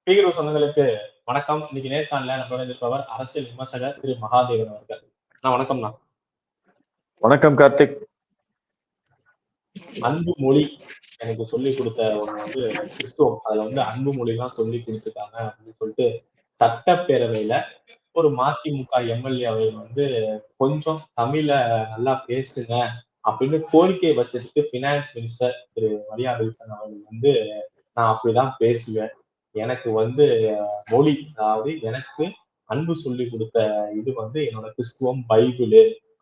Speaker சொந்தங்களுக்கு வணக்கம். இன்னைக்கு நேர்காணல நம்மளோட இருப்பவர் அரசியல் விமர்சகர் திரு மகாதேவன் அவர்கள். வணக்கம்ண்ணா. வணக்கம் கார்த்திக். அன்பு மொழி எனக்கு சொல்லி கொடுத்த ஒண்ணு கிறிஸ்துவம். அதுல அன்பு மொழி தான் சொல்லி கொடுத்துருக்காங்க அப்படின்னு சொல்லிட்டு சட்டப்பேரவையில ஒரு மதிமுக எம்எல்ஏ அவர்கள் கொஞ்சம் தமிழ நல்லா பேசுங்க அப்படின்னு கோரிக்கை வச்சதுக்கு பினான்ஸ் மினிஸ்டர் திரு மரியா வில்சன் அவர்கள் நான் அப்படிதான் பேசுவேன், எனக்கு மொழி, அதாவது எனக்கு அன்பு சொல்லி கொடுத்த இது என்னோட கிறிஸ்துவம் பைபிள்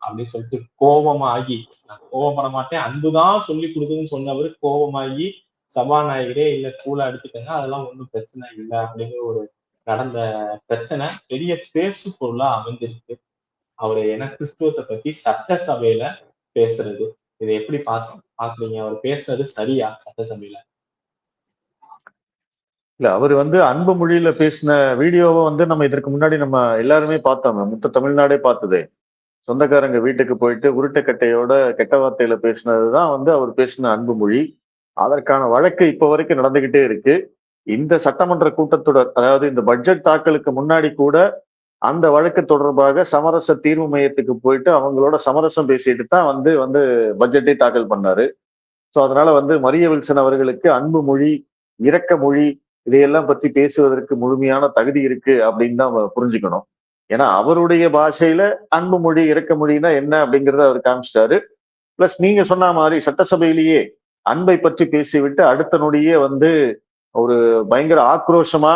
அப்படின்னு சொல்லிட்டு கோபமாகி, நான் கோபப்பட மாட்டேன், அன்புதான் சொல்லி கொடுக்குதுன்னு சொன்னவர் கோபமாகி சபாநாயகரே இல்ல கூலா எடுத்துக்கங்க, அதெல்லாம் ஒண்ணும் பிரச்சனை இல்லை அப்படிங்கிற ஒரு நடந்த பிரச்சனை பெரிய பேசு பொருளா அமைஞ்சிருக்கு. அவரு கிறிஸ்துவத்தை பத்தி சட்டசபையில பேசுறது, இதை எப்படி பாக்குறீங்க? அவர் பேசுறது சரியா சட்டசபையில? இல்ல, அவர் அன்பு மொழியில பேசின வீடியோவை நம்ம இதற்கு முன்னாடி நம்ம எல்லாருமே பார்த்தோம். மொத்த தமிழ்நாடே பார்த்ததே. சொந்தக்காரங்க வீட்டுக்கு போயிட்டு உருட்டைக்கட்டையோட கெட்ட வார்த்தையில பேசினதுதான் அவர் பேசின அன்பு மொழி. அதற்கான வழக்கு இப்ப வரைக்கும் நடந்துகிட்டே இருக்கு. இந்த சட்டமன்ற கூட்டத்தொடர், அதாவது இந்த பட்ஜெட் தாக்கலுக்கு முன்னாடி கூட அந்த வழக்கு தொடர்பாக சமரச தீர்வு மையத்துக்கு போயிட்டு அவங்களோட சமரசம் பேசிட்டு தான் வந்து பட்ஜெட்டை தாக்கல் பண்ணாரு. ஸோ அதனால மரிய வில்சன் அவர்களுக்கு அன்பு மொழி, இரக்க மொழி, இதையெல்லாம் பற்றி பேசுவதற்கு முழுமையான தகுதி இருக்கு அப்படின்னு தான் புரிஞ்சுக்கணும். ஏன்னா அவருடைய பாஷையில அன்பு மொழி, இரக்க மொழினா என்ன அப்படிங்கறத அவர் காமிச்சிட்டாரு. பிளஸ் நீங்க சொன்ன மாதிரி சட்டசபையிலேயே அன்பை பற்றி பேசிவிட்டு அடுத்த நொடியே ஒரு பயங்கர ஆக்ரோஷமா,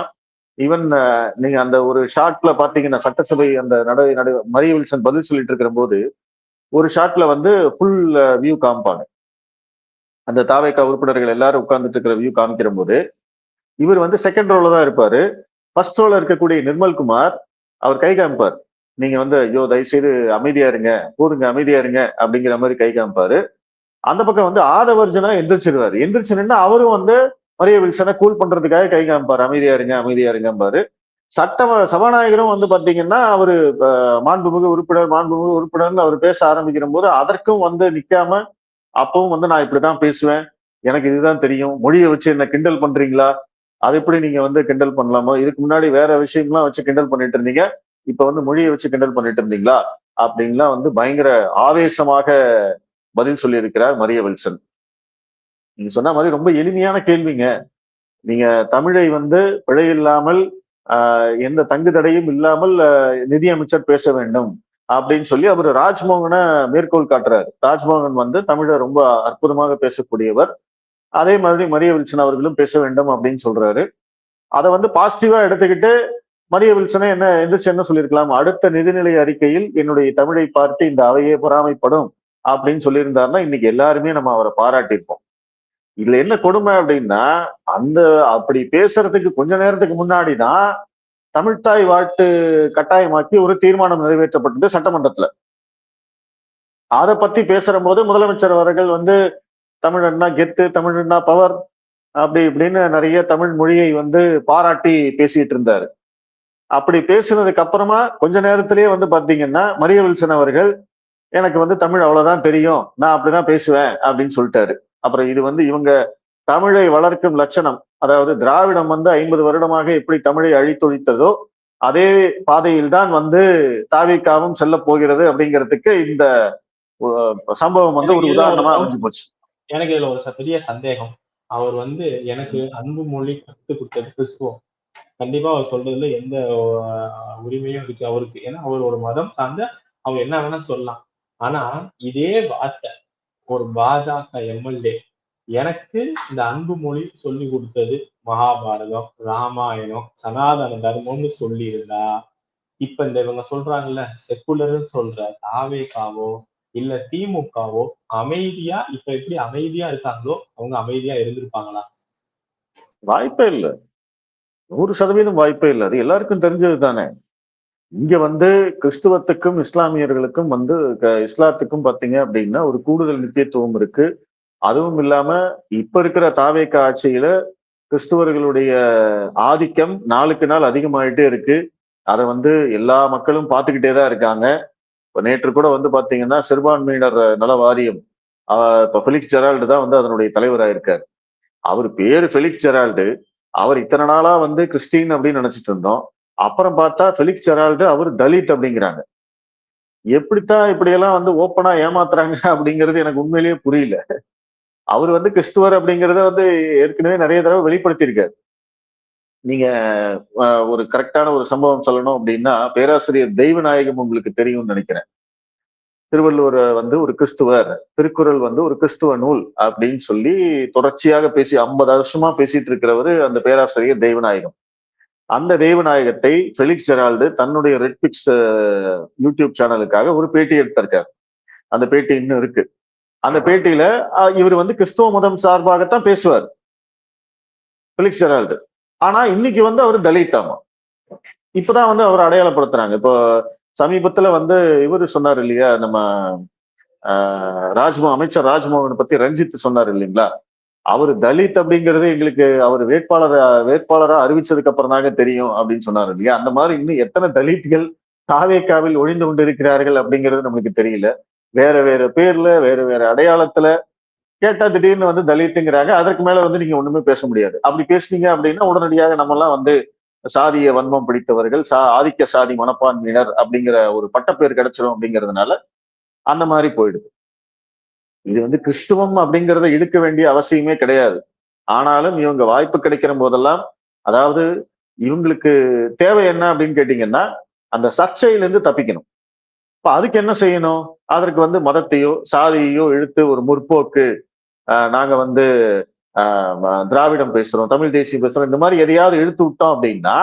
ஈவன் நீங்க அந்த ஒரு ஷாட்ல பாத்தீங்கன்னா, சட்டசபை அந்த மரிய வில்சன் பதில் சொல்லிட்டு இருக்கிற போது ஒரு ஷாட்ல ஃபுல் வியூ காமிப்பாங்க. அந்த தாவேகா உறுப்பினர்கள் எல்லாரும் உட்கார்ந்துட்டு இருக்கிற வியூ காமிக்கிற போது இவர் செகண்ட் ரோல தான் இருப்பாரு. ஃபர்ஸ்ட் ரோல இருக்கக்கூடிய நிர்மல்குமார் அவர் கை காமிப்பார். நீங்க ஐயோ தயவுசெய்து அமைதியா இருங்க, போதுங்க அமைதியா இருங்க அப்படிங்கிற மாதிரி கை காமிப்பாரு. அந்த பக்கம் ஆதவர்ஜனா எந்திரிச்சிருவாரு. எந்திரிச்சு நின்று அவரும் மரிய வில்சனை கூல் பண்றதுக்காக கை காமிப்பாரு, அமைதியா இருங்க அமைதியா இருங்கம்பாரு. சபாநாயகரும் பாத்தீங்கன்னா அவரு மாண்புமிகு உறுப்பினர் அவர் பேச ஆரம்பிக்கிற போது அதற்கும் நிக்காம அப்பவும் நான் இப்படிதான் பேசுவேன், எனக்கு இதுதான் தெரியும், மொழியை வச்சு என்ன கிண்டல் பண்றீங்களா, அது எப்படி நீங்க கிண்டல் பண்ணலாமோ, இதுக்கு முன்னாடி வேற விஷயம்லாம் வச்சு கிண்டல் பண்ணிட்டு இருந்தீங்க, இப்ப மொழியை வச்சு கிண்டல் பண்ணிட்டு இருந்தீங்களா அப்படின்லாம் பயங்கர ஆவேசமாக பதில் சொல்லி இருக்கிறார் மரிய வில்சன். நீங்க சொன்ன மாதிரி ரொம்ப எளிமையான கேள்விங்க. நீங்க தமிழை பிழை இல்லாமல் எந்த தங்கு தடையும் இல்லாமல் நிதியமைச்சர் பேச வேண்டும் அப்படின்னு சொல்லி அவர் ராஜ்மோகனை மேற்கோள் காட்டுறாரு. ராஜ்மோகன் தமிழை ரொம்ப அற்புதமாக பேசக்கூடியவர், அதே மாதிரி மரிய வில்சன் அவர்களும் பேச வேண்டும் அப்படின்னு சொல்றாரு. அதை பாசிட்டிவா எடுத்துக்கிட்டு மரிய வில்சனை எந்திரிச்சு என்ன சொல்லியிருக்கலாம், அடுத்த நிதிநிலை அறிக்கையில் என்னுடைய தமிழை பார்த்து இந்த அவையே பொறாமைப்படும் அப்படின்னு சொல்லியிருந்தாருன்னா இன்னைக்கு எல்லாருமே நம்ம அவரை பாராட்டியிருப்போம். இதுல என்ன கொடுமை அப்படின்னா, அப்படி பேசுறதுக்கு கொஞ்ச நேரத்துக்கு முன்னாடிதான் தமிழ்த்தாய் வாழ்த்து கட்டாயமாக்கி ஒரு தீர்மானம் நிறைவேற்றப்பட்டது சட்டமன்றத்துல. அதை பத்தி பேசுற போது முதலமைச்சர் அவர்கள் தமிழன்னா கெத்து, தமிழன்னா பவர், அப்படி இப்படின்னு நிறைய தமிழ் மொழியை பாராட்டி பேசிட்டு இருந்தாரு. அப்படி பேசினதுக்கு அப்புறமா கொஞ்ச நேரத்திலேயே பாத்தீங்கன்னா மரிய வில்சன் அவர்கள் எனக்கு தமிழ் அவ்வளவுதான் தெரியும், நான் அப்படிதான் பேசுவேன் அப்படின்னு சொல்லிட்டாரு. அப்புறம் இது இவங்க தமிழை வளர்க்கும் லட்சணம், அதாவது திராவிடம் 50 வருடமாக எப்படி தமிழை அழித்தொழித்ததோ அதே பாதையில் தான் தாவிகாவும் செல்ல போகிறது அப்படிங்கிறதுக்கு இந்த சம்பவம் ஒரு உதாரணமா அமைஞ்சு போச்சு. எனக்கு இதுல ஒரு பெரிய சந்தேகம். அவர் எனக்கு அன்பு மொழி கத்து கொடுத்தது கிறிஸ்துவம். கண்டிப்பா அவர் சொல்றதுல எந்த உரிமையும் இருக்கு அவருக்கு. ஏன்னா அவர் ஒரு மதம் சார்ந்த அவர் என்ன வேணா சொல்லலாம். ஆனா இதே வார்த்தை ஒரு பாஜக எம்எல்ஏ எனக்கு இந்த அன்பு மொழி சொல்லி கொடுத்தது மகாபாரதம், ராமாயணம், சனாதன தர்மம்னு சொல்லி இருந்தா, இப்ப இவங்க சொல்றாங்கல்ல செக்குலர்னு சொல்ற தாவேகாவோ இல்ல திமுகவோ அமைதியா இப்ப எப்படி அமைதியா இருக்காங்களோ அவங்க அமைதியா இருந்திருப்பாங்களா? வாய்ப்பே இல்லை, 100% வாய்ப்பே இல்லை. அது எல்லாருக்கும் தெரிஞ்சது தானே. இங்க கிறிஸ்துவத்துக்கும் இஸ்லாமியர்களுக்கும் இஸ்லாத்துக்கும் பாத்தீங்க அப்படின்னா ஒரு கூடுதல் நித்தியத்துவம் இருக்கு. அதுவும் இல்லாம இப்ப இருக்கிற தாவேகா ஆட்சியில கிறிஸ்துவர்களுடைய ஆதிக்கம் நாளுக்கு நாள் அதிகமாயிட்டே இருக்கு. அதை எல்லா மக்களும் பார்த்துக்கிட்டே தான் இருக்காங்க. இப்ப நேற்று கூட பாத்தீங்கன்னா சிறுபான்மையினர் நல வாரியம், இப்ப ஃபெலிக்ஸ் ஜெரால்டு தான் அதனுடைய தலைவராக இருக்காரு. அவர் பேரு ஃபெலிக்ஸ் ஜெரால்டு, அவர் இத்தனை நாளா வந்து கிறிஸ்டின் அப்படின்னு நினைச்சிட்டு இருந்தோம். அப்புறம் பார்த்தா ஃபெலிக்ஸ் ஜெரால்டு அவர் தலித் அப்படிங்கிறாங்க. எப்படித்தான் இப்படியெல்லாம் வந்து ஓப்பனா ஏமாத்துறாங்க அப்படிங்கிறது எனக்கு உண்மையிலேயே புரியல. அவர் வந்து கிறிஸ்துவர் அப்படிங்கிறத வந்து ஏற்கனவே நிறைய தடவை வெளிப்படுத்தியிருக்காரு. நீங்க ஒரு கரெக்டான ஒரு சம்பவம் சொல்லணும் அப்படின்னா, பேராசிரியர் தெய்வநாயகம் உங்களுக்கு தெரியும்னு நினைக்கிறேன். திருவள்ளுவர் வந்து ஒரு கிறிஸ்துவர், திருக்குறள் வந்து ஒரு கிறிஸ்துவ நூல் அப்படின்னு சொல்லி தொடர்ச்சியாக பேசி 50 வருஷமா பேசிட்டு இருக்கிறவரு அந்த பேராசிரியர் தெய்வநாயகம். அந்த தெய்வநாயகத்தை ஃபெலிக்ஸ் ஜெரால்டு தன்னுடைய ரெட்பிக்ஸ் யூடியூப் சேனலுக்காக ஒரு பேட்டி எடுத்திருக்காரு. அந்த பேட்டி இன்னும் இருக்கு. அந்த பேட்டியில இவர் வந்து கிறிஸ்துவ மதம் சார்பாகத்தான் பேசுவார் ஃபெலிக்ஸ் ஜெரால்டு. ஆனா இன்னைக்கு வந்து அவர் தலித்தாமா. இப்பதான் வந்து அவர் அடையாளப்படுத்துறாங்க. இப்போ சமீபத்துல வந்து இவரு சொன்னார் இல்லையா, நம்ம அமைச்சர் ராஜ்மோகன் பத்தி ரஞ்சித் சொன்னார் இல்லைங்களா, அவரு தலித் அப்படிங்கிறது எங்களுக்கு அவர் வேட்பாளரா அறிவிச்சதுக்கு அப்புறம் தாங்க தெரியும் அப்படின்னு சொன்னாரு இல்லையா. அந்த மாதிரி இன்னும் எத்தனை தலித்கள் தாவேக்காவில் ஒழிந்து கொண்டிருக்கிறார்கள் அப்படிங்கிறது நமக்கு தெரியல. வேற வேற பேர்ல வேற வேற அடையாளத்துல கேட்டா திடீர்னு வந்து தலித்துங்கிறாங்க. அதற்கு மேல வந்து நீங்க ஒண்ணுமே பேச முடியாது. அப்படி பேசுனீங்க அப்படின்னா உடனடியாக நம்ம எல்லாம் வந்து சாதிய வன்மம் பிடித்தவர்கள், ஆதிக்க சாதி மனப்பான்மையினர் அப்படிங்கிற ஒரு பட்டப்பேர் கிடைச்சிடும் அப்படிங்கிறதுனால அந்த மாதிரி போயிடுது. இது வந்து கிறிஸ்துவம் அப்படிங்கிறத இழுக்க வேண்டிய அவசியமே கிடையாது. ஆனாலும் இவங்க வாய்ப்பு கிடைக்கிற போதெல்லாம், அதாவது இவங்களுக்கு தேவை என்ன அப்படின்னு கேட்டீங்கன்னா, அந்த சர்ச்சையிலிருந்து தப்பிக்கணும். இப்ப அதுக்கு என்ன செய்யணும்? அதற்கு வந்து மதத்தையோ சாதியையோ இழுத்து ஒரு முற்போக்கு, நாங்க வந்து திராவிடம் பேசுறோம், தமிழ் தேசியம் பேசுறோம், இந்த மாதிரி எதையாவது இழுத்து விட்டோம் அப்படின்னா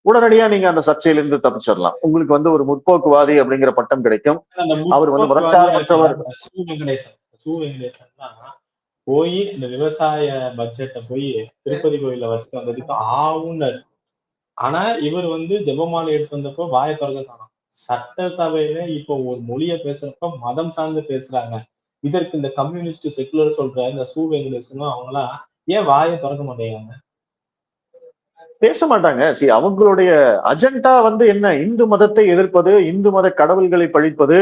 உடனடியா நீங்க அந்த சர்ச்சையிலிருந்து தப்பிச்சிடலாம். உங்களுக்கு வந்து ஒரு முற்போக்குவாதி அப்படிங்கிற பட்டம் கிடைக்கும். அவர் வந்து மதச்சார்பற்றவர். போய் இந்த விவசாய பட்ஜெட்டை போய் திருப்பதி கோயில வச்சுட்டு வந்ததுக்கு ஆவுன்னாரு. ஆனா இவர் வந்து ஜெபமாலை எடுத்து வந்தப்போ வாய திறக்க காணோம். சட்டசபையில இப்போ ஒரு மொழியை பேசுறப்ப மதம் சார்ந்து பேசுறாங்க. இதற்கு இந்த கம்யூனிஸ்ட் செக்குலர் சொல்ற இந்த வெங்கடேசனும் அவங்களாம் ஏன் வாயை திறக்க மாட்டேங்கிறாங்க? பேச மாட்டாங்க. அவங்களுடைய அஜெண்டா வந்து என்ன? இந்து மதத்தை எதிர்ப்பது, இந்து மத கடவுள்களை பழிப்பது,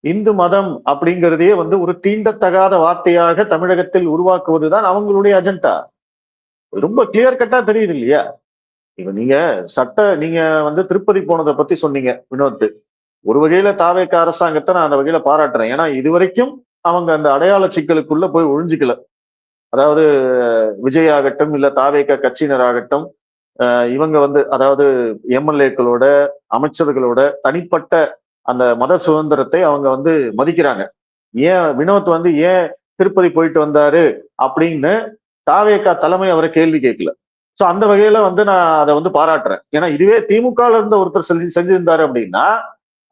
இந்து மதம் அப்படிங்கிறதையே வந்து ஒரு தீண்டத்தகாத வார்த்தையாக தமிழகத்தில் உருவாக்குவதுதான் அவங்களுடைய அஜெண்டா. ரொம்ப கிளியர் கட்டா தெரியுது இல்லையா? இப்ப நீங்க வந்து திருப்பதி போனதை பத்தி சொன்னீங்க வினோத். ஒரு வகையில தாவேக அரசாங்கத்தை நான் அந்த வகையில பாராட்டுறேன். ஏன்னா இதுவரைக்கும் அவங்க அந்த அடையாள சிக்கலுக்குள்ள போய் ஒழிஞ்சுக்கல. அதாவது விஜய் ஆகட்டும், இல்ல தாவேக கட்சியினர் ஆகட்டும், இவங்க வந்து அதாவது எம்எல்ஏக்களோட, அமைச்சர்களோட தனிப்பட்ட அந்த மத சுதந்திரத்தை அவங்க வந்து மதிக்கிறாங்க. ஏன் வினோத் வந்து ஏன் திருப்பதி போயிட்டு வந்தாரு அப்படின்னு தாவேகா தலைமை அவரை கேள்வி கேட்கல. சோ அந்த வகையில வந்து நான் அதை வந்து பாராட்டுறேன். ஏன்னா இதுவே திமுக இருந்த ஒருத்தர் செஞ்சிருந்தாரு அப்படின்னா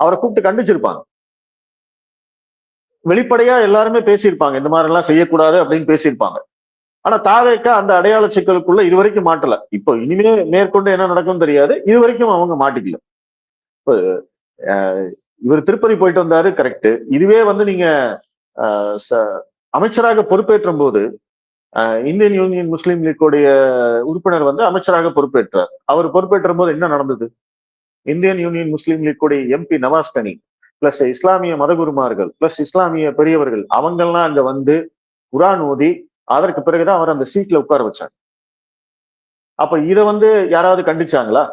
அவரை கூப்பிட்டு கண்டிச்சிருப்பாங்க. வெளிப்படையா எல்லாருமே பேசியிருப்பாங்க, இந்த மாதிரி எல்லாம் செய்யக்கூடாது அப்படின்னு பேசியிருப்பாங்க. ஆனா தாவேக்கா அந்த அடையாள சிக்கலுக்குள்ள இதுவரைக்கும் மாட்டல. இப்போ இனிமே மேற்கொண்டு என்ன நடக்கும் தெரியாது. இதுவரைக்கும் அவங்க மாட்டிக்கல. இவர் திருப்பதி போயிட்டு வந்தாரு, கரெக்ட். இதுவே வந்து நீங்க அமைச்சராக பொறுப்பேற்றும் போது இந்தியன் யூனியன் முஸ்லீம் லீக்குடைய உறுப்பினர் வந்து அமைச்சராக பொறுப்பேற்றார். அவர் பொறுப்பேற்றும் போது என்ன நடந்தது? இந்தியன் யூனியன் முஸ்லீம் லீக்குடைய எம்பி நவாஸ் கனி பிளஸ் இஸ்லாமிய மதகுருமார்கள் பிளஸ் இஸ்லாமிய பெரியவர்கள் அவங்கெல்லாம் அங்க வந்து குரான் ஓதி அதற்கு பிறகுதான் அவர் அந்த சீட்ல உட்கார வச்சாங்க. அப்ப இத வந்து யாராவது கண்டிச்சாங்களா?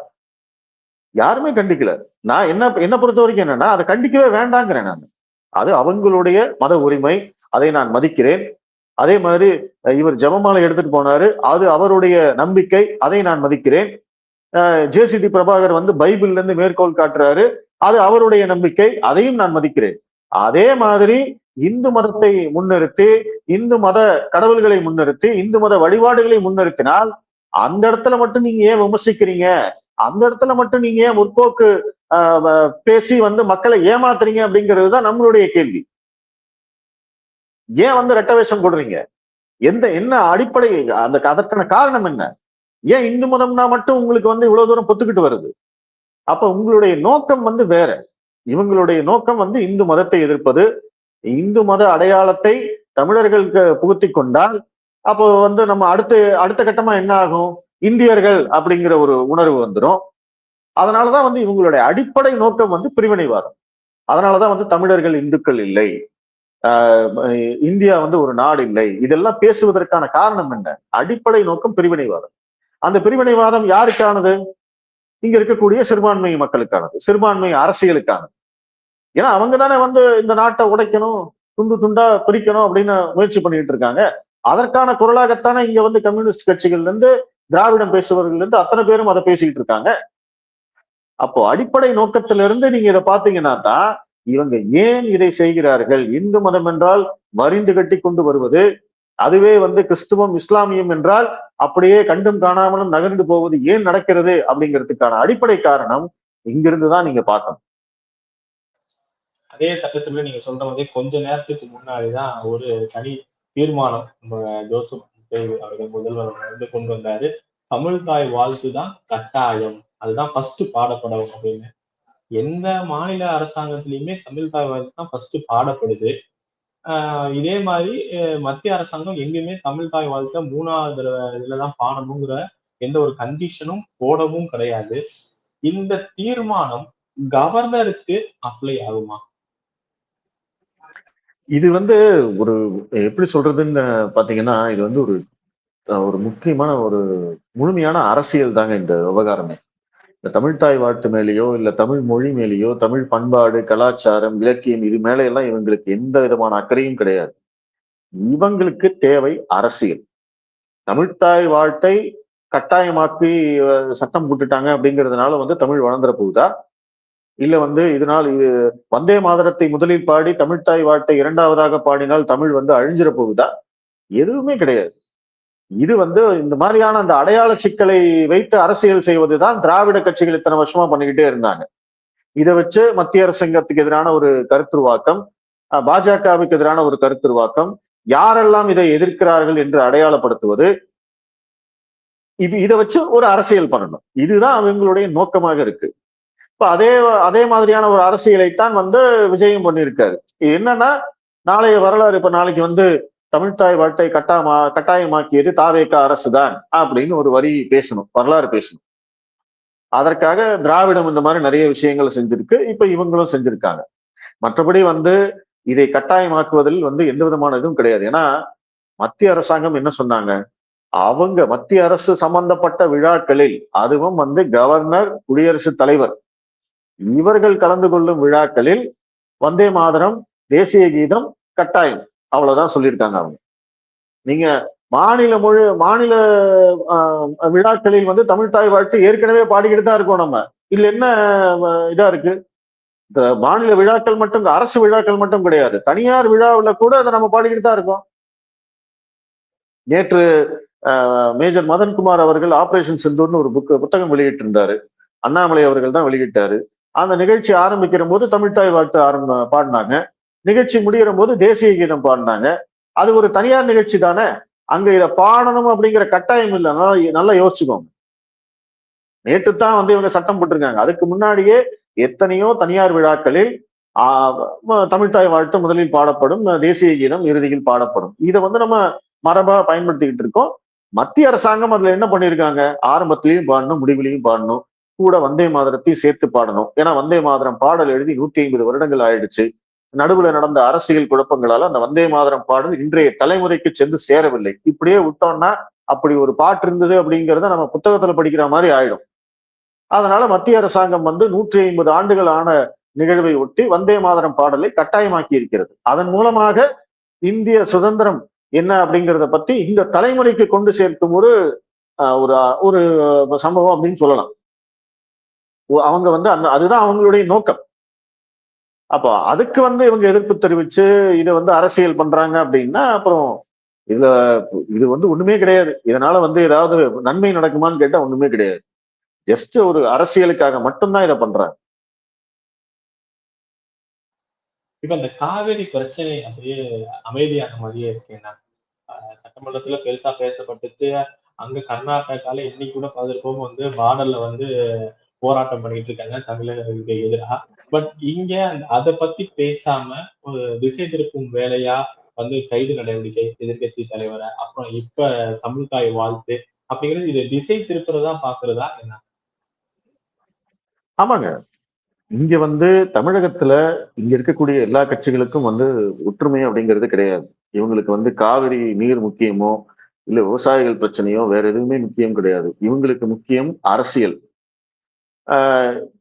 யாருமே கண்டிக்கல. நான் என்ன பொறுத்த வரைக்கும் என்னன்னா அதை கண்டிக்கவே வேண்டாங்கிறேன் நான். அது அவங்களுடைய மத உரிமை, அதை நான் மதிக்கிறேன். அதே மாதிரி இவர் ஜெபமாலை எடுத்துட்டு போனாரு, அது அவருடைய நம்பிக்கை, அதை நான் மதிக்கிறேன். ஜேசிடி பிரபாகர் வந்து பைபிள்ல இருந்து மேற்கோள் காட்டுறாரு, அது அவருடைய நம்பிக்கை, அதையும் நான் மதிக்கிறேன். அதே மாதிரி இந்து மதத்தை முன்னிறுத்தி, இந்து மத கடவுள்களை முன்னிறுத்தி, இந்து மத வழிபாடுகளை முன்னிறுத்தினால் அந்த இடத்துல மட்டும் நீங்க ஏன் விமர்சிக்கிறீங்க? அந்த இடத்துல மட்டும் நீங்க ஏன் முற்போக்கு பேசி வந்து மக்களை ஏமாத்துறீங்க அப்படிங்கிறது தான் நம்மளுடைய கேள்வி. ஏன் வந்து ரெட்ட வேஷம் கொடுறீங்க? என்ன அடிப்படை? அதற்கான காரணம் என்ன? ஏன் இந்து மதம்னா மட்டும் உங்களுக்கு வந்து இவ்வளவு தூரம் பொத்துக்கிட்டு வருது? அப்ப உங்களுடைய நோக்கம் வந்து வேற. இவங்களுடைய நோக்கம் வந்து இந்து மதத்தை எதிர்ப்பது, இந்து மத அடையாளத்தை தமிழர்களுக்கு புகுத்தி கொண்டால் அப்போ வந்து நம்ம அடுத்த கட்டமா என்ன ஆகும்? இந்தியர்கள் அப்படிங்கிற ஒரு உணர்வு வந்துடும். அதனாலதான் வந்து இவங்களுடைய அடிப்படை நோக்கம் வந்து பிரிவினைவாதம். அதனாலதான் வந்து தமிழர்கள் இந்துக்கள் இல்லை, இந்தியா வந்து ஒரு நாடு இல்லை, இதெல்லாம் பேசுவதற்கான காரணம் என்ன? அடிப்படை நோக்கம் பிரிவினைவாதம். அந்த பிரிவினைவாதம் யாருக்கானது? இங்க இருக்கக்கூடிய சிறுபான்மை மக்களுக்கானது, சிறுபான்மை அரசியலுக்கானது. ஏன்னா அவங்க தானே வந்து இந்த நாட்டை உடைக்கணும், துண்டு துண்டா பிரிக்கணும் அப்படின்னு முயற்சி பண்ணிட்டு இருக்காங்க. அதற்கான குரலாகத்தானே இங்க வந்து கம்யூனிஸ்ட் கட்சிகள்ல இருந்து, திராவிடம் பேசுபவர்கள் இருந்து அத்தனை பேரும் அதை பேசிக்கிட்டு இருக்காங்க. அப்போ அடிப்படை நோக்கத்திலிருந்து நீங்க இதை பாத்தீங்கன்னா தான் இவங்க ஏன் இதை செய்கிறார்கள். இந்து மதம் என்றால் வரிந்து கட்டி கொண்டு வருவது, அதுவே வந்து கிறிஸ்துவம் இஸ்லாமியம் என்றால் அப்படியே கண்டும் காணாமலும் நகர்ந்து போவது ஏன் நடக்கிறது அப்படிங்கிறதுக்கான அடிப்படை காரணம் இங்கிருந்துதான் நீங்க பார்க்கணும். அதே சட்டசபையில நீங்க சொல்ற மாதிரி கொஞ்ச நேரத்துக்கு முன்னாடிதான் ஒரு தனி தீர்மானம் நம்ம ஜோசப் அவர்கள் முதல்வர் வந்து கொண்டு வந்தாரு. தமிழ் தாய் வாழ்த்து தான் கட்டாயம், அதுதான் ஃபர்ஸ்ட் பாடப்படும் அப்படின்னு. எந்த மாநில அரசாங்கத்திலயுமே தமிழ் தாய் வாழ்த்து தான் ஃபர்ஸ்ட் பாடப்படுது. இதே மாதிரி மத்திய அரசாங்கம் எங்கேயுமே தமிழ் தாய் வாழ்த்த 3வது இதுலதான் பாடணுங்கிற எந்த ஒரு கண்டிஷனும் போடவும் கிடையாது. இந்த தீர்மானம் கவர்னருக்கு அப்ளை ஆகுமா? இது வந்து ஒரு எப்படி சொல்றதுன்னு பாத்தீங்கன்னா, இது வந்து ஒரு ஒரு முக்கியமான ஒரு முழுமையான அரசியல் தாங்க இந்த விவகாரமே. இந்த தமிழ்த்தாய் வாழ்த்து மேலேயோ, இல்ல தமிழ் மொழி மேலேயோ, தமிழ் பண்பாடு, கலாச்சாரம், இலக்கியம் இது மேல எல்லாம் இவங்களுக்கு எந்த விதமான அக்கறையும் கிடையாது. இவங்களுக்கு தேவை அரசியல். தமிழ்த்தாய் வாழ்த்தை கட்டாயமாக்கி சட்டம் போட்டுட்டாங்க அப்படிங்கிறதுனால வந்து தமிழ் வளர்ந்துற போகுதா? இல்ல வந்து இதனால் இது வந்தே மாதரத்தை முதலில் பாடி தமிழ்த்தாய் வாழ்த்தை இரண்டாவதாக பாடினால் தமிழ் வந்து அழிஞ்சிட போகுதா? எதுவுமே கிடையாது. இது வந்து இந்த மாதிரியான அந்த அடையாள சிக்கலை வைத்து அரசியல் செய்வதுதான் திராவிட கட்சிகள் இத்தனை வருஷமா பண்ணிக்கிட்டே இருந்தாங்க. இதை வச்சு மத்திய அரசாங்கத்துக்கு எதிரான ஒரு கருத்துருவாக்கம், பாஜகவுக்கு எதிரான ஒரு கருத்துருவாக்கம், யாரெல்லாம் இதை எதிர்க்கிறார்கள் என்று அடையாளப்படுத்துவது, இதை வச்சு ஒரு அரசியல் பண்ணணும். இதுதான் அவங்களுடைய நோக்கமாக இருக்கு. இப்ப அதே அதே மாதிரியான ஒரு அரசியலைத்தான் வந்து விஜயம் பண்ணியிருக்காரு. என்னன்னா நாளைய வரலாறு, இப்ப நாளைக்கு வந்து தமிழ்த்தாய் வாழ்த்தை கட்டாயமாக்கியது தாவேக அரசுதான் அப்படின்னு ஒரு வரி பேசணும், வரலாறு பேசணும். அதற்காக திராவிடம் இந்த மாதிரி நிறைய விஷயங்களை செஞ்சிருக்கு, இப்ப இவங்களும் செஞ்சிருக்காங்க. மற்றபடி வந்து இதை கட்டாயமாக்குவதில் வந்து எந்த விதமான இதுவும் கிடையாது. ஏன்னா மத்திய அரசாங்கம் என்ன சொன்னாங்க, அவங்க மத்திய அரசு சம்பந்தப்பட்ட விழாக்களில், அதுவும் வந்து கவர்னர், குடியரசுத் தலைவர் இவர்கள் கலந்து கொள்ளும் விழாக்களில் வந்தே மாதரம், தேசிய கீதம் கட்டாயம், அவ்வளவுதான் சொல்லியிருக்காங்க அவங்க. நீங்க மாநில விழாக்களில் வந்து தமிழ்த்தாய் வாழ்த்து ஏற்கனவே பாடிக்கிட்டு தான் இருக்கோம் நம்ம. இதுல என்ன இதா இருக்கு? இந்த மாநில விழாக்கள் மட்டும், அரசு விழாக்கள் மட்டும் கிடையாது, தனியார் விழாவில் கூட அதை நம்ம பாடிக்கிட்டு தான் இருக்கோம். நேற்று மேஜர் மதன்குமார் அவர்கள் ஆபரேஷன் சிந்தூர்னு ஒரு புத்தகம் வெளியிட்டிருந்தாரு. அண்ணாமலை அவர்கள் தான் வெளியிட்டாரு. அந்த நிகழ்ச்சி ஆரம்பிக்கிற போது தமிழ்த்தாய் வாழ்த்து பாடினாங்க. நிகழ்ச்சி முடிகிற போது தேசிய கீதம் பாடினாங்க. அது ஒரு தனியார் நிகழ்ச்சி தானே, அங்க இதை பாடணும் அப்படிங்கிற கட்டாயம் இல்லை. நல்லா யோசிச்சுக்கோங்க. நேற்று தான் வந்து இவங்க சட்டம் போட்டிருக்காங்க. அதுக்கு முன்னாடியே எத்தனையோ தனியார் விழாக்களில் தமிழ்த்தாய் வாழ்த்து முதலில் பாடப்படும், தேசிய கீதம் இறுதியில் பாடப்படும். இதை வந்து நம்ம மரபா பயன்படுத்திக்கிட்டு இருக்கோம். மத்திய அரசாங்கம் அதுல என்ன பண்ணிருக்காங்க, ஆரம்பத்திலையும் பாடணும், முடிவிலையும் பாடணும், கூட வந்தே மாதரத்தையும் சேர்த்து பாடணும். ஏன்னா வந்தே மாதரம் பாடல் எழுதி 150 வருடங்கள் ஆயிடுச்சு. நடுவுல நடந்த அரசியல் குழப்பங்களால அந்த வந்தே மாதரம் பாடல் இன்றைய தலைமுறைக்கு சென்று சேரவில்லை. இப்படியே விட்டோம்னா அப்படி ஒரு பாட்டு இருந்தது அப்படிங்கிறத நம்ம புத்தகத்துல படிக்கிற மாதிரி ஆயிடும். அதனால மத்திய அரசாங்கம் வந்து 150 ஆண்டுகள் ஆன நிகழ்வை ஒட்டி வந்தே மாதரம் பாடலை கட்டாயமாக்கி இருக்கிறது. அதன் மூலமாக இந்திய சுதந்திரம் என்ன அப்படிங்கிறத பத்தி இந்த தலைமுறைக்கு கொண்டு சேர்க்கும் ஒரு ஒரு சம்பவம் அப்படின்னு சொல்லலாம். அவங்க வந்து அதுதான் அவங்களுடைய நோக்கம். அப்போ அதுக்கு வந்து இவங்க எதிர்ப்பு தெரிவிச்சு இதை வந்து அரசியல் பண்றாங்க அப்படின்னா அப்புறம் இதுல இது வந்து ஒண்ணுமே கிடையாது. இதனால வந்து ஏதாவது நன்மை நடக்குமான்னு கேட்டா ஒண்ணுமே கிடையாது. ஜஸ்ட் ஒரு அரசியலுக்காக மட்டும்தான் இதை பண்றாங்க. இப்ப இந்த காவேரி பிரச்சனை அப்படியே அமைதியான மாதிரியே இருக்கேன்னா, சட்டமன்றத்துல பெருசா பேசப்பட்டுச்சு. அங்க கர்நாடகால இன்னைக்கு கூட பார்த்திருப்போம், வந்து பார்டர்ல வந்து போராட்டம் பண்ணிட்டு இருக்காங்க தமிழர்களுக்கு எதிராக. பட் இங்க அதை பத்தி பேசாம ஒரு திசை திருப்பும் வேலையா வந்து கைது நடவடிக்கை, எதிர்கட்சி தலைவரை, அப்புறம் இப்ப தமிழ்தாய் வாழ்த்து அப்படிங்கிறது இதை திசை திருப்புறதா பாக்குறதா என்ன? ஆமாங்க. இங்க வந்து தமிழகத்துல இங்க இருக்கக்கூடிய எல்லா கட்சிகளுக்கும் வந்து ஒற்றுமை அப்படிங்கிறது கிடையாது. இவங்களுக்கு வந்து காவிரி நீர் முக்கியமோ, இல்ல விவசாயிகள் பிரச்சனையோ வேற எதுவுமே முக்கியம் கிடையாது. இவங்களுக்கு முக்கியம் அரசியல்.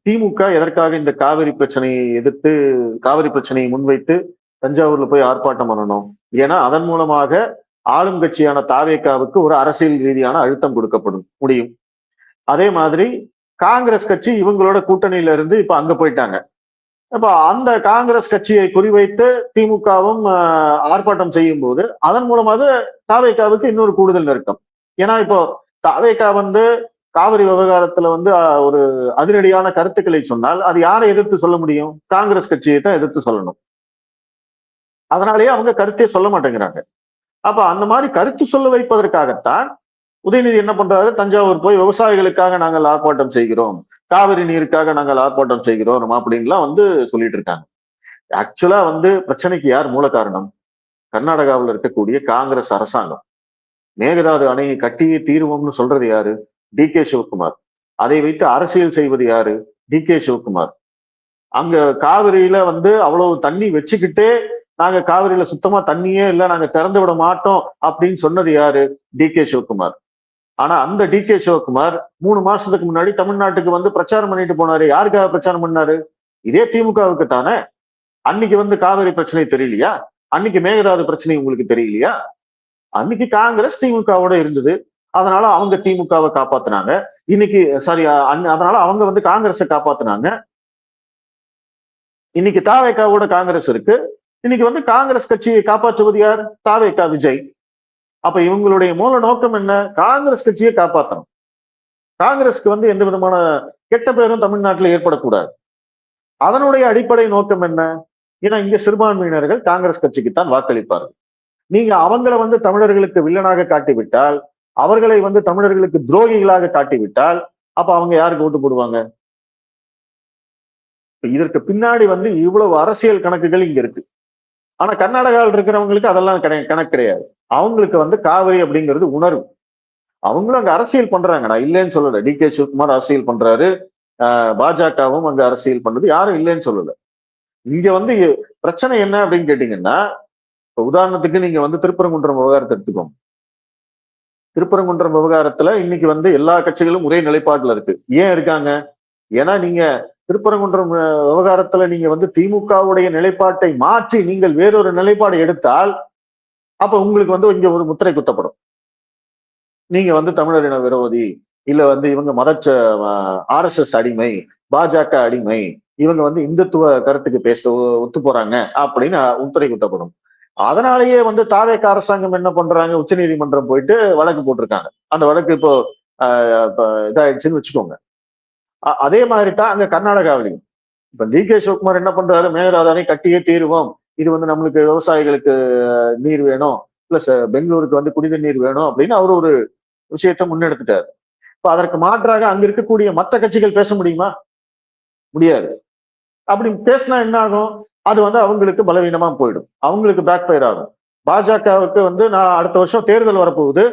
திமுக எதற்காக இந்த காவிரி பிரச்சனையை எதிர்த்து காவிரி பிரச்சனையை முன்வைத்து தஞ்சாவூர்ல போய் ஆர்ப்பாட்டம் பண்ணணும்? ஏன்னா அதன் மூலமாக ஆளும் கட்சியான தாவேகாவுக்கு ஒரு அரசியல் ரீதியான அழுத்தம் கொடுக்கப்படும் முடியும். அதே மாதிரி காங்கிரஸ் கட்சி இவங்களோட கூட்டணியில இருந்து இப்ப அங்க போயிட்டாங்க. அப்ப அந்த காங்கிரஸ் கட்சியை குறிவைத்து திமுகவும் ஆர்ப்பாட்டம் செய்யும் போது அதன் மூலமாக தாவேகாவுக்கு இன்னொரு கூடுதல் நெருக்கம். ஏன்னா இப்போ தாவேகா காவிரி விவகாரத்துல ஒரு அதிரடியான கருத்துக்களை சொன்னால் அது யாரை எதிர்த்து சொல்ல முடியும்? காங்கிரஸ் கட்சியை தான் எதிர்த்து சொல்லணும். அதனாலேயே அவங்க கருத்தே சொல்ல மாட்டேங்கிறாங்க. அப்ப அந்த மாதிரி கருத்து சொல்ல வைப்பதற்காகத்தான் உதயநிதி என்ன பண்றாரு? தஞ்சாவூர் போய் விவசாயிகளுக்காக நாங்கள் ஆர்ப்பாட்டம் செய்கிறோம், காவிரி நீருக்காக நாங்கள் ஆர்ப்பாட்டம் செய்கிறோம் அப்படின்லாம் சொல்லிட்டு இருக்காங்க. ஆக்சுவலா பிரச்சனைக்கு யார் மூல காரணம்? கர்நாடகாவில் இருக்கக்கூடிய காங்கிரஸ் அரசாங்கம். மேகதாது அணையை கட்டியே தீர்வோம்னு சொல்றது யாரு? D K Shivakumar. அதை வைத்து அரசியல் செய்வது யாரு? D K Shivakumar. அங்க காவிரியில அவ்வளவு தண்ணி வச்சுக்கிட்டே நாங்க காவிரியில சுத்தமா தண்ணியே இல்ல, நாங்க திறந்து விட மாட்டோம் அப்படின்னு சொன்னது யாரு? D K Shivakumar. ஆனா அந்த டி கே சிவகுமார் 3 மாசத்துக்கு முன்னாடி தமிழ்நாட்டுக்கு பிரச்சாரம் பண்ணிட்டு போனாரு. யாருக்காக பிரச்சாரம் பண்ணாரு? இதே திமுகவுக்கு தானே. அன்னைக்கு காவிரி பிரச்சனை தெரியலையா? அன்னைக்கு மேகதாது பிரச்சனை உங்களுக்கு தெரியலையா? அன்னைக்கு காங்கிரஸ் திமுகவோட இருந்தது. அதனால அவங்க திமுகவை காப்பாத்தினாங்க. இன்னைக்கு சாரி அதனால அவங்க காங்கிரஸை காப்பாத்தினாங்க. இன்னைக்கு தாவேகாவோட காங்கிரஸ் இருக்கு. இன்னைக்கு காங்கிரஸ் கட்சியை காப்பாற்றுவது யார்? தாவேகா, விஜய். அப்ப இவங்களுடைய மூல நோக்கம் என்ன? காங்கிரஸ் கட்சியை காப்பாற்றணும். காங்கிரஸ்க்கு எந்த விதமான கெட்ட பேரும் தமிழ்நாட்டில் ஏற்படக்கூடாது. அதனுடைய அடிப்படை நோக்கம் என்ன? ஏன்னா இங்க சிறுபான்மையினர்கள் காங்கிரஸ் கட்சிக்குத்தான் வாக்களிப்பார்கள். நீங்க அவங்கள தமிழர்களுக்கு வில்லனாக காட்டிவிட்டால், அவர்களை தமிழர்களுக்கு துரோகிகளாக காட்டிவிட்டால், அப்ப அவங்க யாருக்கு ஓட்டு போடுவாங்க? இதற்கு பின்னாடி இவ்வளவு அரசியல் கணக்குகள் இங்க இருக்கு. ஆனா கர்நாடகாவில் இருக்கிறவங்களுக்கு அதெல்லாம் கணக்கு கிடையாது. அவங்களுக்கு காவிரி அப்படிங்கிறது உணர்வு. அவங்களும் அங்க அரசியல் பண்றாங்க, நான் இல்லைன்னு சொல்லல. டி கே சிவகுமார் அரசியல் பண்றாரு, பாஜகவும் அங்க அரசியல் பண்றது, யாரும் இல்லைன்னு சொல்லல. இங்க பிரச்சனை என்ன அப்படின்னு கேட்டீங்கன்னா, இப்ப உதாரணத்துக்கு நீங்க திருப்பரங்குன்றம் விவகாரத்தை எடுத்துக்கோங்க. திருப்பரங்குன்றம் விவகாரத்துல இன்னைக்கு எல்லா கட்சிகளும் ஒரே நிலைப்பாட்டுல இருக்கு. ஏன் இருக்காங்க? ஏன்னா நீங்க திருப்பரங்குன்றம் விவகாரத்துல நீங்க திமுகவுடைய நிலைப்பாட்டை மாற்றி நீங்கள் வேறொரு நிலைப்பாடு எடுத்தால், அப்ப உங்களுக்கு இங்க ஒரு முத்திரை குத்தப்படும். நீங்க தமிழரின விரோதி, இல்ல இவங்க RSS அடிமை, பாஜக அடிமை, இவங்க இந்துத்துவ கருத்துக்கு ஒத்து போறாங்க அப்படின்னு முத்திரை குத்தப்படும். அதனாலேயே தாவேக அரசாங்கம் என்ன பண்றாங்க? உச்ச நீதிமன்றம் போயிட்டு வழக்கு போட்டிருக்காங்க. அந்த வழக்கு இப்போ இதாயிடுச்சுன்னு வச்சுக்கோங்க. அதே மாதிரி தான் அங்க கர்நாடகாவிலையும். இப்ப டி கே சிவகுமார் என்ன பண்றாரு? மேகதாது அணை கட்டியே தீருவோம், இது நம்மளுக்கு விவசாயிகளுக்கு நீர் வேணும், பிளஸ் பெங்களூருக்கு குடிநீர் நீர் வேணும் அப்படின்னு அவர் ஒரு விஷயத்தை முன்னெடுத்துட்டாரு. இப்ப அதற்கு மாற்றாக அங்க இருக்கக்கூடிய மற்ற கட்சிகள் பேச முடியுமா? முடியாது. அப்படி பேசினா என்ன ஆகும்? அது அவங்களுக்கு பலவீனமா போயிடும், அவங்களுக்கு பேக் ஃபயர் ஆகும். பாஜகவுக்கு நான் அடுத்த வருஷம் தேர்தல் வரப்போகுது.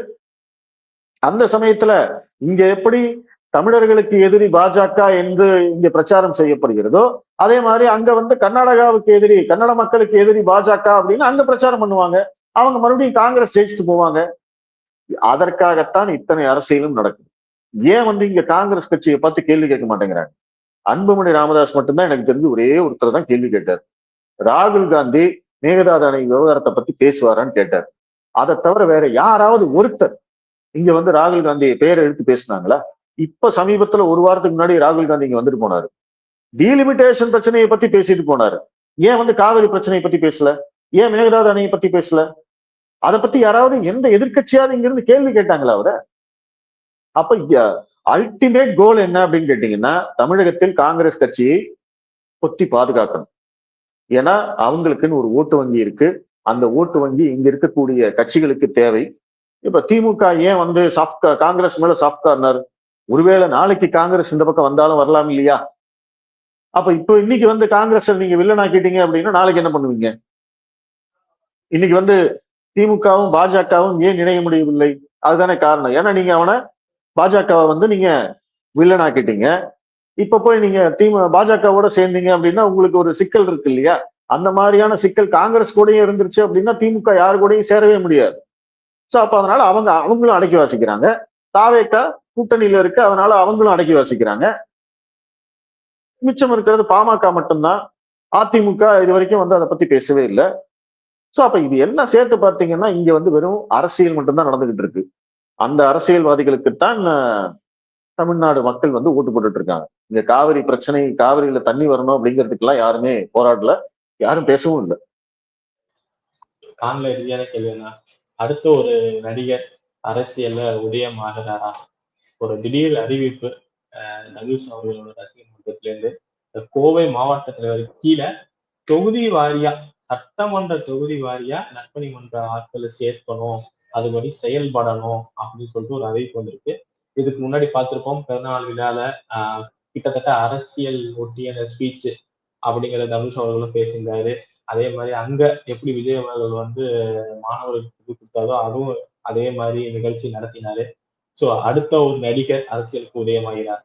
அந்த சமயத்துல இங்க எப்படி தமிழர்களுக்கு எதிரி பாஜக என்று இங்க பிரச்சாரம் செய்யப்படுகிறதோ, அதே மாதிரி அங்க கர்நாடகாவுக்கு எதிரி, கன்னட மக்களுக்கு எதிரி பாஜக அப்படின்னு அங்க பிரச்சாரம் பண்ணுவாங்க. அவங்க மறுபடியும் காங்கிரஸ் ஜெயிச்சுட்டு போவாங்க. அதற்காகத்தான் இத்தனை அரசியலும் நடக்குது. ஏன் இங்க காங்கிரஸ் கட்சியை பார்த்து கேள்வி கேட்க மாட்டேங்கிறாங்க? அன்புமணி ராமதாஸ் மட்டும்தான் எனக்கு தெரிஞ்சு ஒரே ஒருத்தர் தான் கேள்வி கேட்டார். ராகுல் காந்தி மேகதாது அணை விவகாரத்தை பத்தி பேசுவாரான்னு கேட்டார். அதை தவிர வேற யாராவது ஒருத்தர் இங்க ராகுல் காந்தி பெயரை எடுத்து பேசினாங்களா? இப்ப சமீபத்துல ஒரு வாரத்துக்கு முன்னாடி ராகுல் காந்தி இங்க வந்துட்டு போனாரு. டீலிமிட்டேஷன் பிரச்சனையை பத்தி பேசிட்டு போனாரு. ஏன் காவிரி பிரச்சனையை பத்தி பேசல? ஏன் மேகதாது அணையை பத்தி பேசல? அதை பத்தி யாராவது எந்த எதிர்கட்சியாவது இங்க இருந்து கேள்வி கேட்டாங்களா அவரை? அப்ப அல்டிமேட் கோல் என்ன அப்படின்னு கேட்டீங்கன்னா, தமிழகத்தில் காங்கிரஸ் கட்சியை பொத்தி பாதுகாக்கணும். ஏன்னா அவங்களுக்குன்னு ஒரு ஓட்டு வங்கி இருக்கு. அந்த ஓட்டு வங்கி இங்க இருக்கக்கூடிய கட்சிகளுக்கு தேவை. இப்ப திமுக ஏன் காங்கிரஸ் மேல சாஃப்ட் கார்னர்? ஒருவேளை நாளைக்கு காங்கிரஸ் இந்த பக்கம் வந்தாலும் வரலாம் இல்லையா? அப்ப இப்போ இன்னைக்கு காங்கிரஸ் நீங்க வில்லனாக்கிட்டீங்க அப்படின்னா நாளைக்கு என்ன பண்ணுவீங்க? இன்னைக்கு திமுகவும் பாஜகவும் ஏன் இணைய முடியவில்லை? அதுதானே காரணம். ஏன்னா நீங்க அவனை பாஜகவை நீங்க வில்லனாக்கிட்டீங்க. இப்ப போய் நீங்க பாஜகவோட சேர்ந்தீங்க அப்படின்னா உங்களுக்கு ஒரு சிக்கல் இருக்கு இல்லையா? அந்த மாதிரியான சிக்கல் காங்கிரஸ் கூடயும் இருந்துருச்சு அப்படின்னா திமுக யாரு கூடயும் சேரவே முடியாது. சோ அப்ப அதனால அவங்களும் அடக்கி வாசிக்கிறாங்க. தாவேக்கா கூட்டணியில இருக்கு, அதனால அவங்களும் அடக்கி வாசிக்கிறாங்க. மிச்சம் இருக்கிறது பாமக மட்டும்தான். அதிமுக இது வரைக்கும் வந்து அதை பத்தி பேசவே இல்லை. சோ அப்ப இது எல்லாம் சேர்த்து பார்த்தீங்கன்னா இங்க வந்து வெறும் அரசியல் மட்டும்தான் நடந்துகிட்டு இருக்கு. அந்த அரசியல்வாதிகளுக்குத்தான் தமிழ்நாடு மக்கள் வந்து ஓட்டு போட்டுட்டு இருக்காங்க. இங்க காவிரி பிரச்சனை, காவிரியில தண்ணி வரணும் அப்படிங்கிறதுக்கு எல்லாம் யாருமே போராடல, யாரும் பேசவும் இல்லை. காணல இறுதியான கேள்வினா, அடுத்த ஒரு நடிகர் அரசியல்ல உதயம் ஆகிறாரா? ஒரு திடீர் அறிவிப்பு தனுஷ் அவர்களோட ரசிகர் மன்றத்திலிருந்து கோவை மாவட்டத்துல கீழே தொகுதி வாரியா, சட்டமன்ற தொகுதி வாரியா நற்பணி மன்ற ஆட்களை சேர்க்கணும், அதுபடி செயல்படணும் அப்படின்னு சொல்லிட்டு ஒரு அறிவிப்பு வந்திருக்கு. இதுக்கு முன்னாடி பார்த்திருப்போம், பிறந்தநாள் விழால கிட்டத்தட்ட அரசியல் ஒட்டிய ஸ்பீச் அப்படிங்கிற தனுஷ் அவர்களும் பேசியிருந்தாரு. அதே மாதிரி அங்க எப்படி விஜய் அவர்கள் வந்து மாணவர்களுக்கு கொடுத்தாரோ அதுவும் அதே மாதிரி நிகழ்ச்சி நடத்தினாரு. சோ அடுத்த ஒரு நடிகர் அரசியலுக்கு உதயமாகிறார்.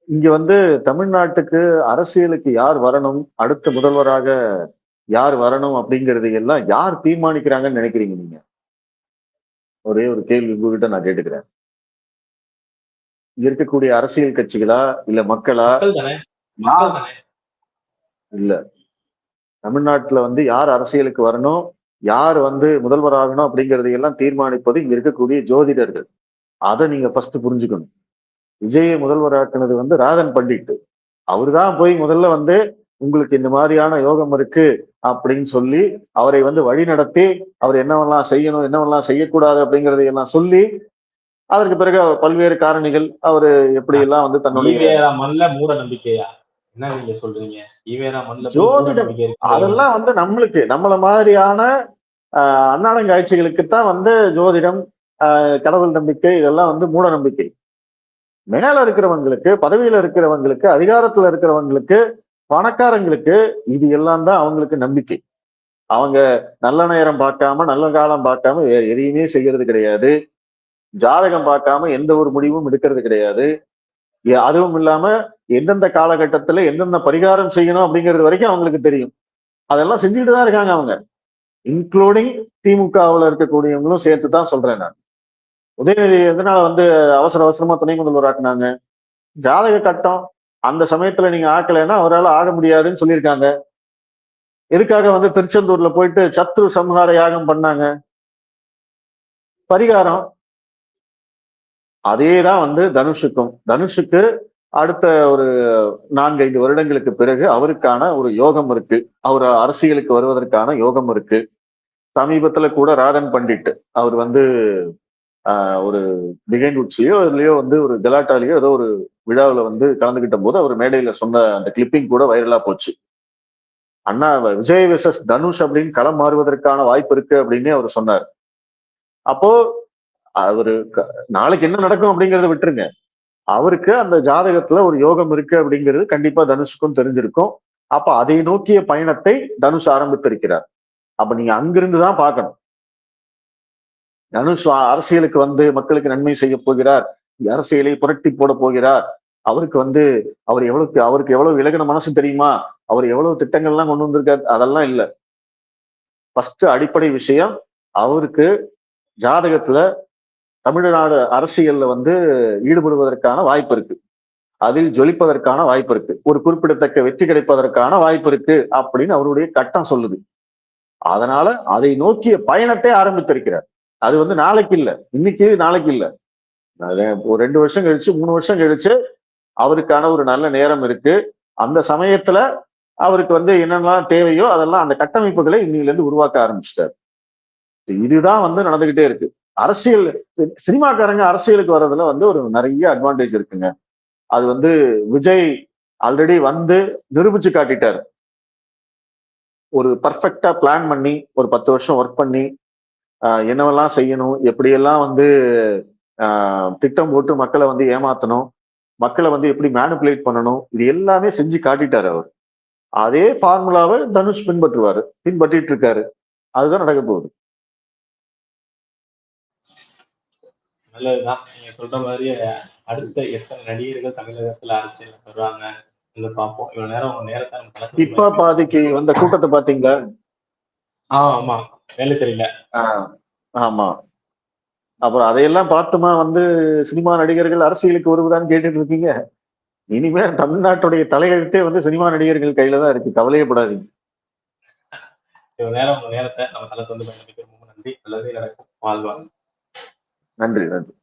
இங்க வந்து தமிழ்நாட்டுக்கு அரசியலுக்கு யார் வரணும், அடுத்த முதல்வராக யார் வரணும் அப்படிங்கறது எல்லாம் யார் தீர்மானிக்கிறாங்கன்னு நினைக்கிறீங்க நீங்க? ஒரே ஒரு கேள்வி உங்ககிட்ட நான் கேட்டுக்கிறேன். இங்க இருக்கக்கூடிய அரசியல் கட்சிகளா இல்ல மக்களா? இல்ல, தமிழ்நாட்டுல வந்து யார் அரசியலுக்கு வரணும், யார் வந்து முதல்வர் ஆகணும் அப்படிங்கறதை எல்லாம் தீர்மானிப்பது இங்க இருக்கக்கூடிய ஜோதிடர்கள். அதை நீங்க ஃபர்ஸ்ட் புரிஞ்சுக்கணும். விஜயை முதல்வராக்குனது வந்து ராதன் பண்டிட். அவருதான் போய் முதல்ல வந்து உங்களுக்கு இந்த மாதிரியான யோகம் இருக்கு அப்படின்னு சொல்லி அவரை வந்து வழி நடத்தி அவர் என்னவெல்லாம் செய்யணும், என்னவெல்லாம் செய்யக்கூடாது அப்படிங்கறதை எல்லாம் சொல்லி, அதற்கு பிறகு அவர் பல்வேறு காரணிகள் அவரு எப்படி எல்லாம் வந்து தன்னுடைய மூட நம்பிக்கையா என்ன நீங்க சொல்றீங்க? ஜோதிடம் அதெல்லாம் வந்து நம்மளுக்கு நம்மள மாதிரியான அன்னாடங்காட்சிகளுக்குத்தான் வந்து ஜோதிடம், கடவுள் நம்பிக்கை இதெல்லாம் வந்து மூட நம்பிக்கை. மேல இருக்கிறவங்களுக்கு, பதவியில இருக்கிறவங்களுக்கு, அதிகாரத்துல இருக்கிறவங்களுக்கு, பணக்காரங்களுக்கு இது எல்லாம் தான் அவங்களுக்கு நம்பிக்கை. அவங்க நல்ல நேரம் பார்க்காம, நல்ல காலம் பார்க்காம வேற எதையுமே செய்யறது கிடையாது. ஜாதகம் பார்க்காம எந்த ஒரு முடிவும் எடுக்கிறது கிடையாது. அதுவும் இல்லாம எந்தெந்த காலகட்டத்துல எந்தெந்த பரிகாரம் செய்யணும் அப்படிங்கிறது வரைக்கும் அவங்களுக்கு தெரியும். அதெல்லாம் செஞ்சுக்கிட்டு தான் இருக்காங்க அவங்க, இன்க்ளூடிங் திமுகவுல இருக்கக்கூடியவங்களும் சேர்த்து தான் சொல்றேன் நான். உதயநிதி எதனால வந்து அவசர அவசரமா துணை முதல்வர் ஆக்குனாங்க? ஜாதக கட்டம் அந்த சமயத்துல நீங்க ஆக்கலைன்னா அவரால் ஆக முடியாதுன்னு சொல்லியிருக்காங்க. எதுக்காக வந்து திருச்செந்தூர்ல போயிட்டு சத்ரு சம்ஹார யாகம் பண்ணாங்க? பரிகாரம். அதேதான் வந்து தனுஷுக்கும். தனுஷுக்கு அடுத்த ஒரு 4-5 வருடங்களுக்கு பிறகு அவருக்கான ஒரு யோகம் இருக்கு. அவர் அரசியலுக்கு வருவதற்கான யோகம் இருக்கு. சமீபத்துல கூட ராதன் பண்டிட் அவர் வந்து ஒரு பிகைண்ட் உட்ஸ்லயோ இதுலயோ வந்து ஒரு கலாட்டாலேயோ ஏதோ ஒரு விழாவில் வந்து கலந்துகிட்ட போது அவர் மேடையில சொன்ன அந்த கிளிப்பிங் கூட வைரலா போச்சு. அண்ணா விஜய் வெர்சஸ் தனுஷ் அப்படின்னு களம் மாறுவதற்கான வாய்ப்பு இருக்கு அப்படின்னு அவர் சொன்னார். அப்போ அவரு நாளைக்கு என்ன நடக்கும் அப்படிங்கறத விட்டுருங்க, அவருக்கு அந்த ஜாதகத்துல ஒரு யோகம் இருக்கு அப்படிங்கிறது கண்டிப்பா தனுஷுக்கும் தெரிஞ்சிருக்கும். அப்ப அதை நோக்கிய பயணத்தை தனுஷ் ஆரம்பித்திருக்கிறார். அப்ப நீங்க அங்கிருந்துதான் பார்க்கணும். தனுஷ் அரசியலுக்கு வந்து மக்களுக்கு நன்மை செய்ய போகிறார், அரசியலை புரட்டி போட போகிறார், அவருக்கு வந்து அவருக்கு எவ்வளவு விலகின மனசு தெரியுமா, அவர் எவ்வளவு திட்டங்கள்லாம் கொண்டு வந்திருக்காரு, அதெல்லாம் இல்லை. ஃபர்ஸ்ட் அடிப்படை விஷயம், அவருக்கு ஜாதகத்துல தமிழ்நாடு அரசியல்ல வந்து ஈடுபடுவதற்கான வாய்ப்பு இருக்கு, அதில் ஜொலிப்பதற்கான வாய்ப்பு இருக்கு, ஒரு குறிப்பிடத்தக்க வெற்றி கிடைப்பதற்கான வாய்ப்பு இருக்கு அப்படின்னு அவருடைய கட்டம் சொல்லுது. அதனால அதை நோக்கிய பயணத்தை ஆரம்பித்திருக்கிறார். அது வந்து நாளைக்கு இல்ல, இன்னைக்கு நாளைக்கு இல்ல, ஒரு 2 வருஷம் கழிச்சு 3 வருஷம் கழிச்சு அவருக்கான ஒரு நல்ல நேரம் இருக்கு. அந்த சமயத்துல அவருக்கு வந்து என்னென்னலாம் தேவையோ அதெல்லாம் அந்த கட்டமைப்புகளை இன்னையில இருந்து உருவாக்க ஆரம்பிச்சிட்டாரு. இதுதான் வந்து நடந்துகிட்டே இருக்கு. அரசியல் சினிமாக்காரங்க அரசியலுக்கு வர்றதுல வந்து ஒரு நிறைய அட்வான்டேஜ் இருக்குங்க. அது வந்து விஜய் ஆல்ரெடி வந்து நிரூபிச்சு காட்டிட்டாரு. ஒரு பர்ஃபெக்டா பிளான் பண்ணி ஒரு 10 வருஷம் ஒர்க் பண்ணி என்னவெல்லாம் செய்யணும், எப்படியெல்லாம் வந்து திட்டம் போட்டு மக்களை வந்து ஏமாத்தணும், மக்களை வந்து எப்படி மேனிபுலேட் பண்ணணும், இது எல்லாமே செஞ்சு காட்டிட்டாரு அவர். அதே ஃபார்முலாவை தனுஷ் பின்பற்றிட்டு இருக்காரு. அதுதான் நடக்க போகுது. நல்லதுதான். நீங்க சொல்ற மாதிரி அடுத்த எத்தனை நடிகர்கள் தமிழகத்துல அரசியல் வருவாங்க பார்ப்போம். இவ்வளவு நேரம் உங்க நேரத்தை இப்ப பாதிக்கு வந்த கூட்டத்தை பாத்தீங்களா? ஆமா. வேலை சரியில்ல. ஆஹ் ஆமா. அப்புறம் அதையெல்லாம் பார்த்துமா வந்து சினிமா நடிகர்கள் அரசியலுக்கு வருவதான்னு கேட்டுட்டு இருக்கீங்க. இனிமே தமிழ்நாட்டுடைய தலையெழுத்தே வந்து சினிமா நடிகர்கள் கையில தான் இருக்கு. கவலையப்படாதீங்க. இவ்வளவு நேரம் உங்க நேரத்த நம்ம தளர்த்து வந்து பயன்படுத்தி ரொம்ப நன்றி. நல்லதே நடக்கும். வாழ்க. நன்றி, நன்றி.